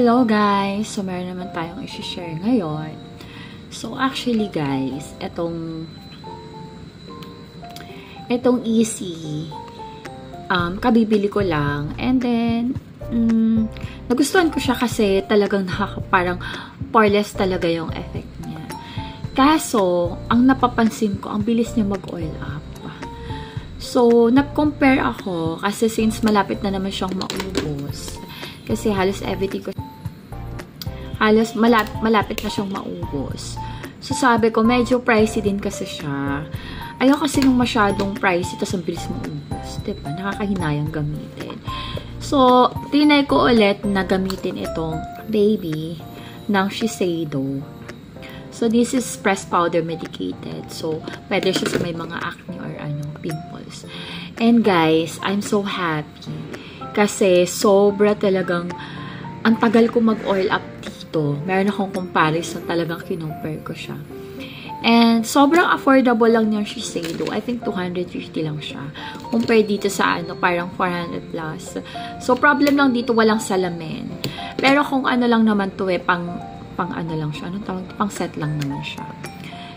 Hello guys! So, meron naman tayong i-share ngayon. So, actually guys, etong easy, kabibili ko lang. And then, nagustuhan ko siya kasi talagang parang poreless talaga yung effect niya. Kaso, ang napapansin ko, ang bilis niya mag-oil up. So, nag-compare ako kasi since malapit na naman siyang maubos. Kasi halos everything ko, halos malapit na siyang maubos. So, sabi ko, medyo pricey din kasi siya. Ayaw kasi nung masyadong pricey, tapos ang bilis maubos. Diba? Nakakahinayang gamitin. So, tinay ko ulit na gamitin itong baby ng Shiseido. So, this is pressed powder medicated. So, pwede siya sa may mga acne or pimples. And guys, I'm so happy. Kasi sobra talagang ang tagal ko mag-oil up dito. Meron akong comparison, talagang kinumpare ko siya. And sobrang affordable lang niyang Shiseido. I think 250 lang siya. Compare dito sa parang 400 plus. So problem lang dito, walang salamin. Pero kung lang naman to pang ano lang siya. Anong tawag? Pang set lang naman siya.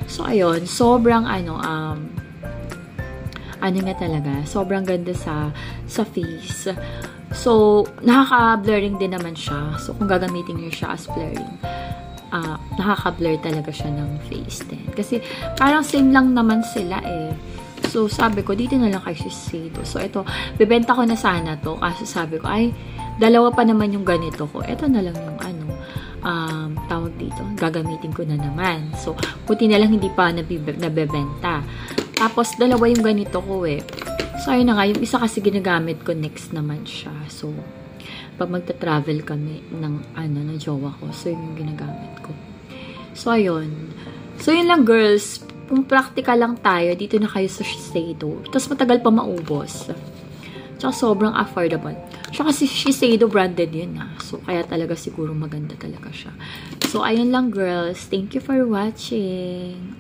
So ayun, sobrang nga talaga, sobrang ganda sa face. So, nakaka-blurring din naman siya. So, kung gagamitin niyo siya as blurring, nakaka-blur talaga siya ng face din. Kasi, parang same lang naman sila eh. So, sabi ko, dito na lang kay Shiseido. So, ito, bibenta ko na sana to. Kasi sabi ko, ay, dalawa pa naman yung ganito ko. Ito na lang yung tawag dito, gagamitin ko na naman. So, buti na lang hindi pa nabebenta. Tapos, dalawa yung ganito ko eh. So, ayun na nga. Yung isa kasi ginagamit ko next naman siya. So, pag magta-travel kami ng jowa ko. So, yun yung ginagamit ko. So, ayun. So, yun lang girls. Kung practical lang tayo, dito na kayo sa Shiseido. Tapos, matagal pa maubos. Tsaka, sobrang affordable. Tsaka kasi Shiseido branded yun So, kaya talaga siguro maganda talaga siya. So, ayun lang girls. Thank you for watching.